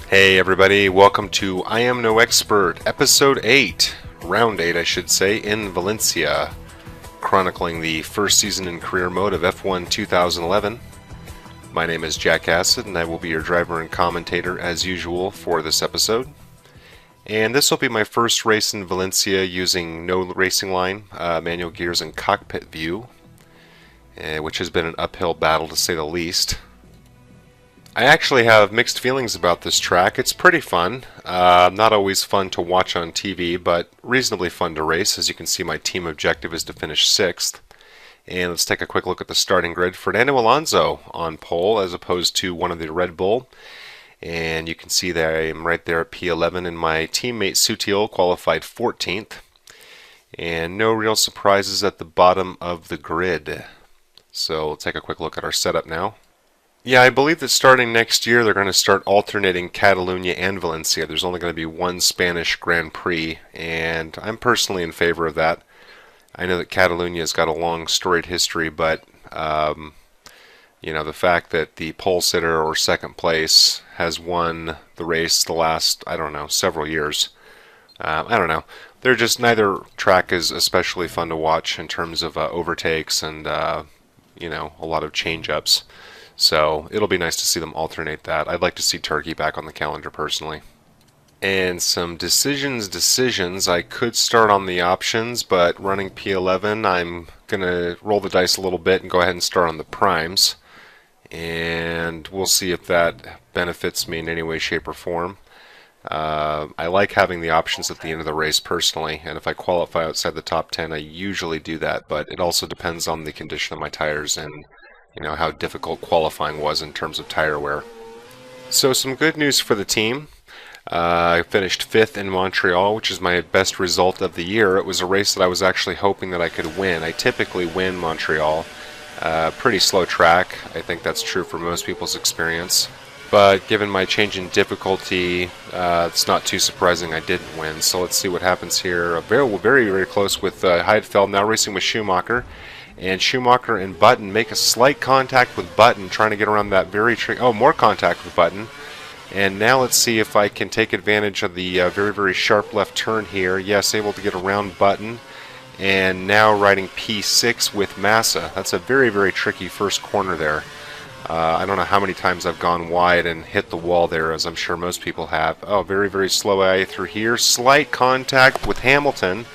Hey everybody, welcome to I Am No Expert, Episode 8, Round 8 I should say, in Valencia, chronicling the first season in career mode of F1 2011. My name is Jack Acid and I will be your driver and commentator as usual for this episode. And this will be my first race in Valencia using no racing line, manual gears and cockpit view, which has been an uphill battle to say the least. I actually have mixed feelings about this track. It's pretty fun. Not always fun to watch on TV, but reasonably fun to race. As you can see, my team objective is to finish 6th. And let's take a quick look at the starting grid. Fernando Alonso on pole as opposed to one of the Red Bull. And you can see that I am right there at P11, and my teammate Sutil qualified 14th. And no real surprises at the bottom of the grid. So we'll take a quick look at our setup now. Yeah, I believe that starting next year they're going to start alternating Catalonia and Valencia. There's only going to be one Spanish Grand Prix, and I'm personally in favor of that. I know that Catalonia's got a long storied history, but you know, the fact that the pole sitter or second place has won the race the last, I don't know, several years. I don't know. They're just, neither track is especially fun to watch in terms of overtakes and you know, a lot of change-ups. So it'll be nice to see them alternate that. I'd like to see Turkey back on the calendar personally. And some decisions. I could start on the options, but running P11, I'm going to roll the dice a little bit and go ahead and start on the primes. And we'll see if that benefits me in any way, shape, or form. I like having the options at the end of the race personally, and if I qualify outside the top 10, I usually do that, but it also depends on the condition of my tires and you know how difficult qualifying was in terms of tire wear. So some good news for the team. I finished 5th in Montreal, which is my best result of the year. It was a race that I was actually hoping that I could win. I typically win Montreal. Pretty slow track. I think that's true for most people's experience. But given my change in difficulty, it's not too surprising I didn't win. So let's see what happens here. Very close with Heidfeld, now racing with Schumacher. And Schumacher and Button make a slight contact with Button, trying to get around that very tricky... Oh, more contact with Button. And now let's see if I can take advantage of the very sharp left turn here. Yes, able to get around Button. And now riding P6 with Massa. That's a very tricky first corner there. I don't know how many times I've gone wide and hit the wall there, as I'm sure most people have. Oh, very slow eye through here. Slight contact with Hamilton,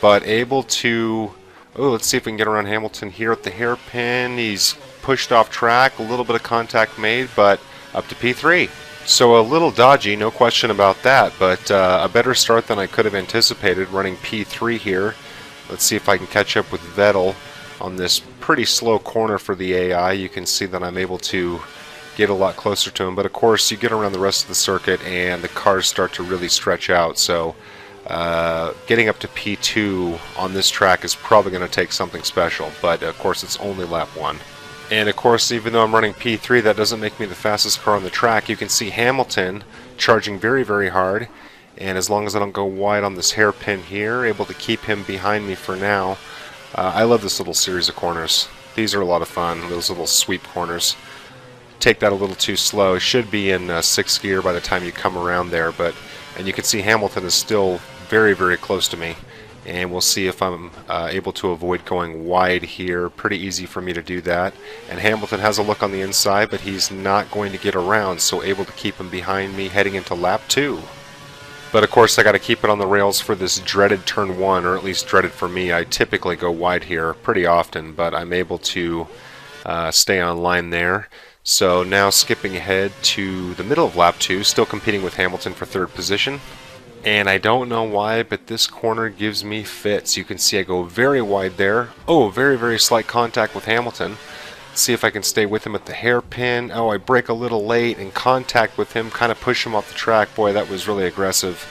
but able to... Oh, let's see if we can get around Hamilton here at the hairpin. He's pushed off track, a little bit of contact made, but up to P3. So a little dodgy, no question about that, but a better start than I could have anticipated running P3 here. Let's see if I can catch up with Vettel on this pretty slow corner for the AI. You can see that I'm able to get a lot closer to him, but of course you get around the rest of the circuit and the cars start to really stretch out, so getting up to P2 on this track is probably going to take something special, but of course it's only lap 1. And of course, even though I'm running P3, that doesn't make me the fastest car on the track. You can see Hamilton charging very hard, and as long as I don't go wide on this hairpin here, able to keep him behind me for now. I love this little series of corners. These are a lot of fun, those little sweep corners. Take that a little too slow. It should be in 6th gear by the time you come around there, and you can see Hamilton is still very close to me, and we'll see if I'm able to avoid going wide here. Pretty easy for me to do that, and Hamilton has a look on the inside, but he's not going to get around, so able to keep him behind me heading into lap 2. But of course I got to keep it on the rails for this dreaded turn 1, or at least dreaded for me. I typically go wide here pretty often, but I'm able to stay on line there. So now skipping ahead to the middle of lap 2, still competing with Hamilton for 3rd position. And I don't know why, but this corner gives me fits. You can see I go very wide there. Oh, very slight contact with Hamilton. See if I can stay with him at the hairpin. Oh, I brake a little late and contact with him, kind of push him off the track. Boy, that was really aggressive.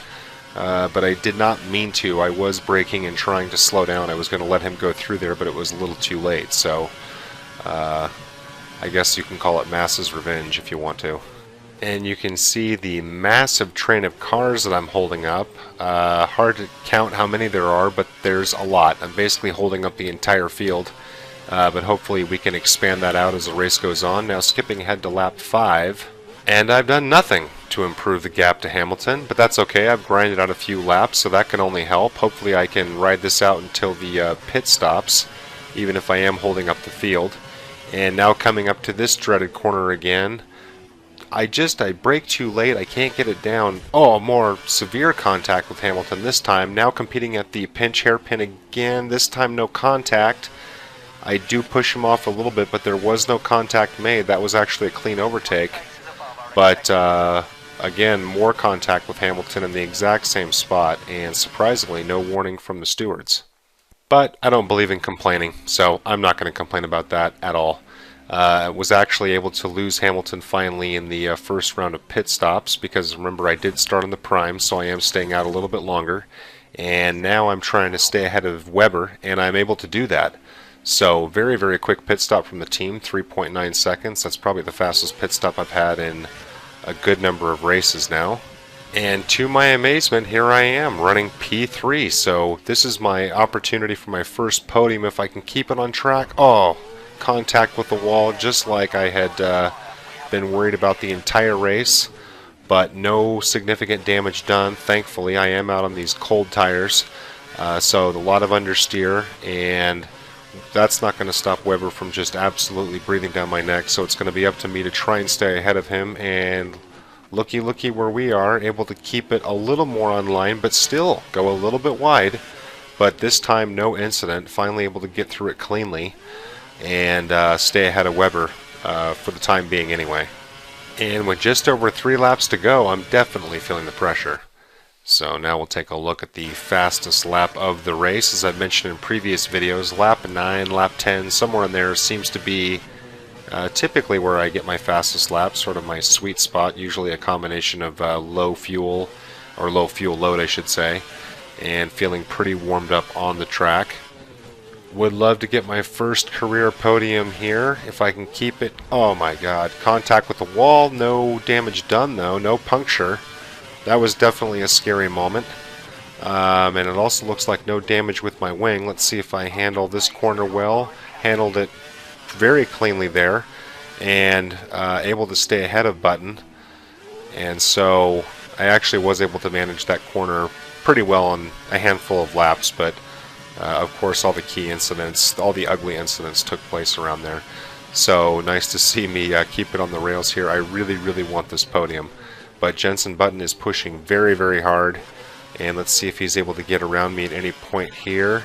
But I did not mean to. I was braking and trying to slow down. I was going to let him go through there, but it was a little too late. So I guess you can call it Massa's revenge if you want to. And you can see the massive train of cars that I'm holding up. Hard to count how many there are, but there's a lot. I'm basically holding up the entire field, but hopefully we can expand that out as the race goes on. Now skipping ahead to lap 5, and I've done nothing to improve the gap to Hamilton, but that's okay. I've grinded out a few laps, so that can only help. Hopefully I can ride this out until the pit stops, even if I am holding up the field. And now coming up to this dreaded corner again. I brake too late, I can't get it down. Oh, more severe contact with Hamilton this time. Now competing at the pinch hairpin again, this time no contact. I do push him off a little bit, but there was no contact made. That was actually a clean overtake. But again, more contact with Hamilton in the exact same spot, and surprisingly, no warning from the stewards. But I don't believe in complaining, so I'm not going to complain about that at all. Was actually able to lose Hamilton finally in the first round of pit stops, because remember I did start on the prime, so I am staying out a little bit longer, and now I'm trying to stay ahead of Weber, and I'm able to do that. So very, very quick pit stop from the team, 3.9 seconds. That's probably the fastest pit stop I've had in a good number of races now. And to my amazement, here I am running P3, so this is my opportunity for my first podium if I can keep it on track. Oh, contact with the wall, just like I had been worried about the entire race, but no significant damage done. Thankfully, I am out on these cold tires, so a lot of understeer, and that's not going to stop Weber from just absolutely breathing down my neck, so it's going to be up to me to try and stay ahead of him, and looky where we are, able to keep it a little more on line, but still go a little bit wide, but this time no incident, finally able to get through it cleanly, and stay ahead of Weber for the time being anyway. And with just over 3 laps to go, I'm definitely feeling the pressure. So now we'll take a look at the fastest lap of the race. As I've mentioned in previous videos, lap 9, lap 10, somewhere in there seems to be typically where I get my fastest lap, sort of my sweet spot, usually a combination of low fuel, or low fuel load I should say, and feeling pretty warmed up on the track. Would love to get my first career podium here, if I can keep it. Oh my god, contact with the wall, no damage done though, no puncture. That was definitely a scary moment. And it also looks like no damage with my wing. Let's see if I handle this corner well. Handled it very cleanly there, and able to stay ahead of Button. And so I actually was able to manage that corner pretty well on a handful of laps, but of course, all the key incidents, all the ugly incidents took place around there. So nice to see me keep it on the rails here. I really, really want this podium. But Jensen Button is pushing very, very hard. And let's see if he's able to get around me at any point here.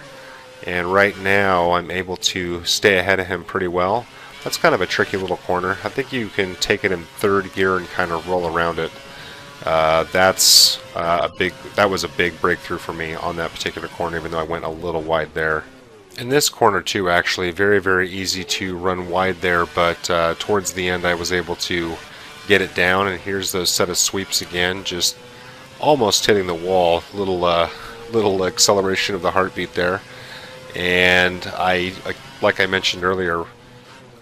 And right now, I'm able to stay ahead of him pretty well. That's kind of a tricky little corner. I think you can take it in 3rd gear and kind of roll around it. That was a big breakthrough for me on that particular corner, even though I went a little wide there. In this corner too, actually, very, very easy to run wide there, but towards the end I was able to get it down, and here's those set of sweeps again, just almost hitting the wall. Little acceleration of the heartbeat there. And like I mentioned earlier,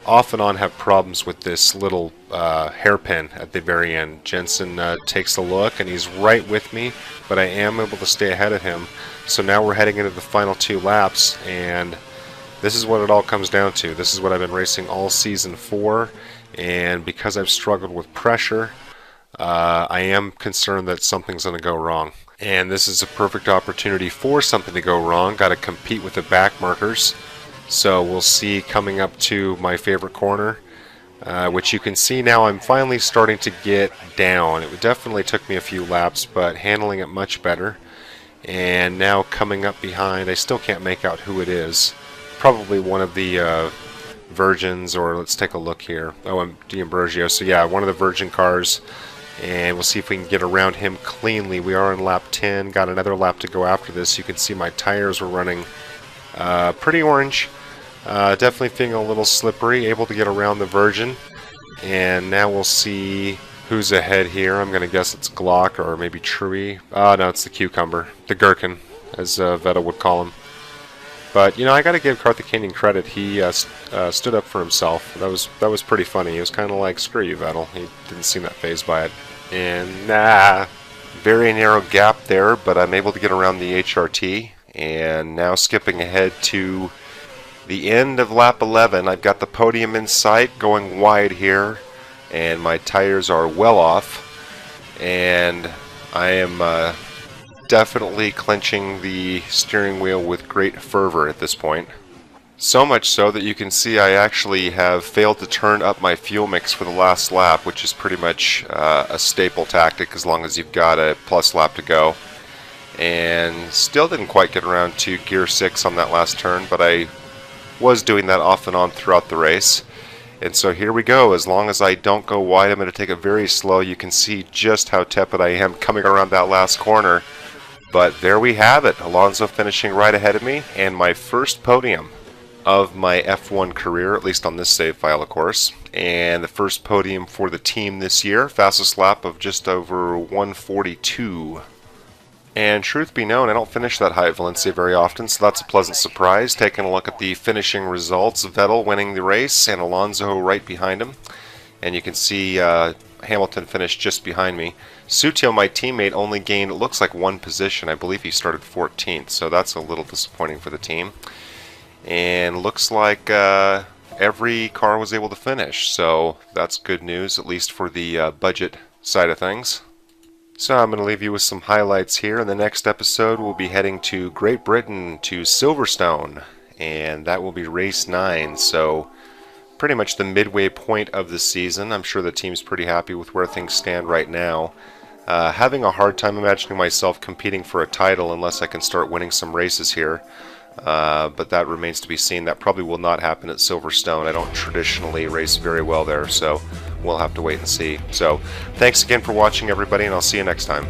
off and on have problems with this little hairpin at the very end. Jensen takes a look, and he's right with me, but I am able to stay ahead of him. So now we're heading into the final 2 laps, and this is what it all comes down to. This is what I've been racing all season for, and because I've struggled with pressure, I am concerned that something's going to go wrong. And this is a perfect opportunity for something to go wrong. Got to compete with the back markers. So we'll see coming up to my favorite corner, which you can see now I'm finally starting to get down. It definitely took me a few laps, but handling it much better. And now coming up behind, I still can't make out who it is. Probably one of the Virgins, or let's take a look here. Oh, I'm D'Ambrosio. So yeah, one of the Virgin cars. And we'll see if we can get around him cleanly. We are in lap 10, got another lap to go after this. You can see my tires were running pretty orange. Definitely feeling a little slippery, able to get around the Virgin. And now we'll see who's ahead here. I'm going to guess it's Glock or maybe Trui. No, it's the Cucumber. The Gherkin, as Vettel would call him. But you know, I got to give Carthaginian credit. He stood up for himself. That was pretty funny. He was kind of like, "Screw you, Vettel." He didn't seem that fazed by it. And very narrow gap there, but I'm able to get around the HRT. And now skipping ahead to the end of lap 11, I've got the podium in sight, going wide here, and my tires are well off. And I am definitely clenching the steering wheel with great fervor at this point. So much so that you can see I actually have failed to turn up my fuel mix for the last lap, which is pretty much a staple tactic as long as you've got a plus lap to go. And still didn't quite get around to gear 6 on that last turn, but I was doing that off and on throughout the race. And so here we go. As long as I don't go wide, I'm going to take it very slow. You can see just how tepid I am coming around that last corner. But there we have it. Alonso finishing right ahead of me, and my first podium of my F1 career, at least on this save file, of course. And the first podium for the team this year. Fastest lap of just over 1:42. And truth be known, I don't finish that high at Valencia very often, so that's a pleasant surprise. Taking a look at the finishing results, Vettel winning the race and Alonso right behind him. And you can see Hamilton finished just behind me. Sutio, my teammate, only gained, it looks like, 1 position. I believe he started 14th, so that's a little disappointing for the team. And looks like every car was able to finish, so that's good news, at least for the budget side of things. So I'm going to leave you with some highlights here. In the next episode, we'll be heading to Great Britain, to Silverstone, and that will be race 9, so pretty much the midway point of the season. I'm sure the team's pretty happy with where things stand right now. Having a hard time imagining myself competing for a title unless I can start winning some races here. But that remains to be seen. That probably will not happen at Silverstone. I don't traditionally race very well there, so we'll have to wait and see. So thanks again for watching, everybody, and I'll see you next time.